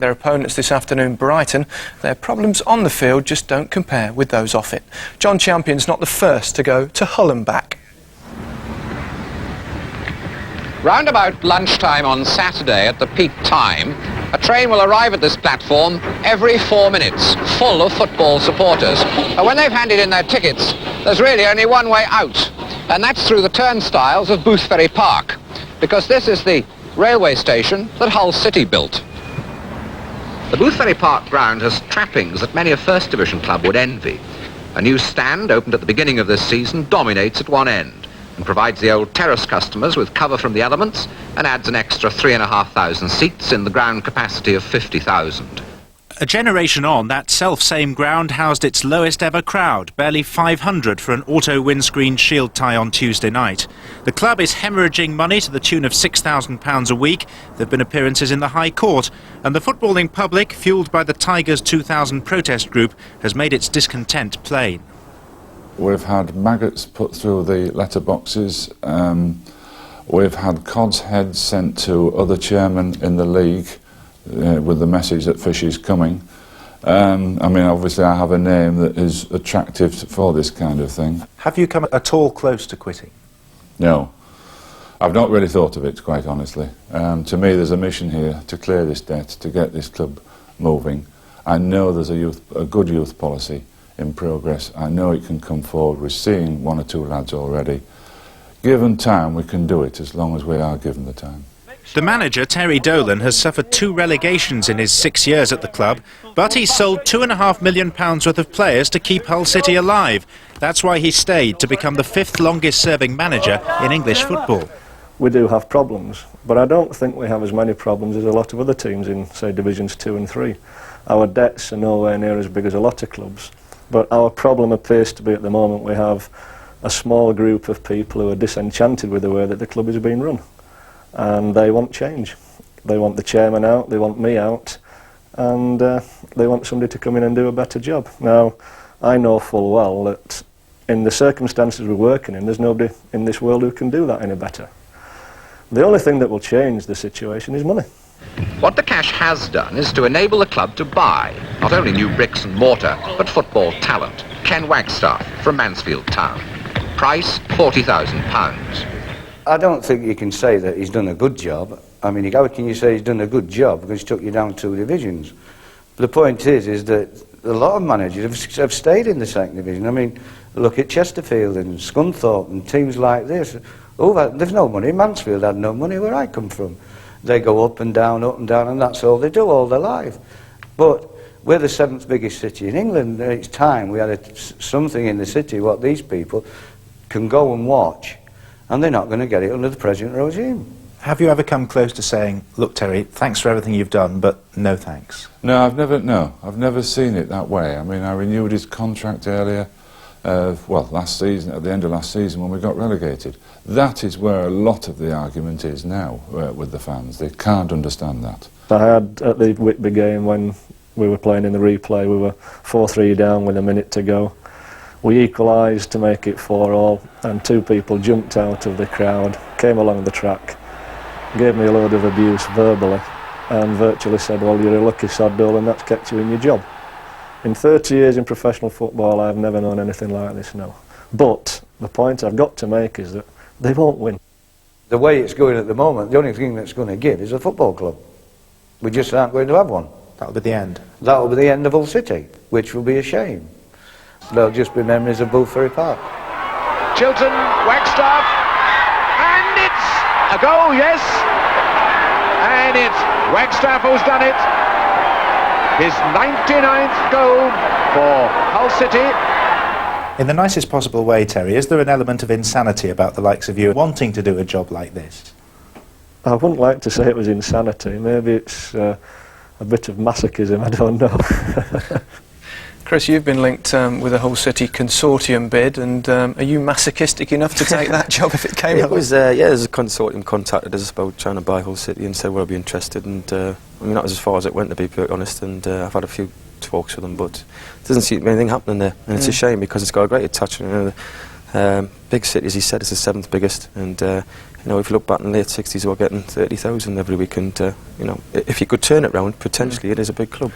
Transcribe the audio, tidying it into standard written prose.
Their opponents this afternoon, Brighton, their problems on the field just don't compare with those off it. John Champion's not the first to go to Hull and back. Round about lunchtime on Saturday at the peak time, a train will arrive at this platform every 4 minutes, full of football supporters. And when they've handed in their tickets, there's really only one way out, and that's through the turnstiles of Boothferry Park, because this is the railway station that Hull City built. The Boothferry Park ground has trappings that many a First Division club would envy. A new stand, opened at the beginning of this season, dominates at one end and provides the old terrace customers with cover from the elements and adds an extra 3,500 seats in the ground capacity of 50,000. A generation on, that self-same ground housed its lowest ever crowd, barely 500 for an auto windscreen shield tie on Tuesday night. The club is hemorrhaging money to the tune of £6,000 a week. There have been appearances in the High Court, and the footballing public, fuelled by the Tigers 2000 protest group, has made its discontent plain. We've had maggots put through the letterboxes. We've had cod's heads sent to other chairmen in the league with the message that fish is coming. I mean, obviously I have a name that is attractive for this kind of thing. Have you come at all close to quitting? No. I've not really thought of it, quite honestly. To me, there's a mission here to clear this debt, to get this club moving. I know there's a good youth policy in progress. I know it can come forward. We're seeing one or two lads already. Given time, we can do it, as long as we are given the time. The manager, Terry Dolan, has suffered 2 relegations in his 6 years at the club, but he's sold £2.5 million worth of players to keep Hull City alive. That's why he stayed, to become the 5th longest serving manager in English football. We do have problems, but I don't think we have as many problems as a lot of other teams in, say, Divisions 2 and 3. Our debts are nowhere near as big as a lot of clubs, but our problem appears to be at the moment we have a small group of people who are disenchanted with the way that the club is being run. And they want change. They want the chairman out, they want me out, and they want somebody to come in and do a better job. Now, I know full well that in the circumstances we're working in, there's nobody in this world who can do that any better. The only thing that will change the situation is money. What the cash has done is to enable the club to buy not only new bricks and mortar, but football talent. Ken Wagstaff from Mansfield Town. Price, £40,000. I don't think you can say that he's done a good job. I mean, how can you say he's done a good job because he took you down 2 divisions? But the point is that a lot of managers have stayed in the 2nd division. I mean, look at Chesterfield and Scunthorpe and teams like this. Oh, there's no money. Mansfield had no money where I come from. They go up and down, and that's all they do all their life. But we're the 7th biggest city in England. It's time we had something in the city what these people can go and watch. And they're not going to get it under the present regime. Have you ever come close to saying, look, Terry, thanks for everything you've done, but no thanks? No, I've never seen it that way. I mean, I renewed his contract earlier, last season, at the end of last season when we got relegated. That is where a lot of the argument is now with the fans. They can't understand that. I had at the Whitby game when we were playing in the replay, we were 4-3 down with a minute to go. We equalised to make it 4-4, and 2 people jumped out of the crowd, came along the track, gave me a load of abuse verbally, and virtually said, well, you're a lucky sod, Dolan, that's kept you in your job. In 30 years in professional football, I've never known anything like this, no. But the point I've got to make is that they won't win. The way it's going at the moment, the only thing that's going to give is a football club. We just aren't going to have one. That'll be the end. That'll be the end of Hull City, which will be a shame. They'll just be memories of Boothferry Park. Chilton, Wagstaff, and it's a goal, yes. And it's Wagstaff who's done it. His 99th goal for Hull City. In the nicest possible way, Terry, is there an element of insanity about the likes of you wanting to do a job like this? I wouldn't like to say it was insanity. Maybe it's a bit of masochism, I don't know. Chris, you've been linked with a Hull City consortium bid, and are you masochistic enough to take that job if it came It along? was, there's a consortium contacted us about trying to buy Hull City and said, well, I'd be interested, and I mean, that was as far as it went, to be perfectly honest, and I've had a few talks with them, but there doesn't seem to be anything happening there, and it's a shame because it's got a great touch, and Big city, as he said, is the 7th biggest, and you know, if you look back in the late 60s, we were getting 30,000 every week, and you know, if you could turn it round, potentially it is a big club.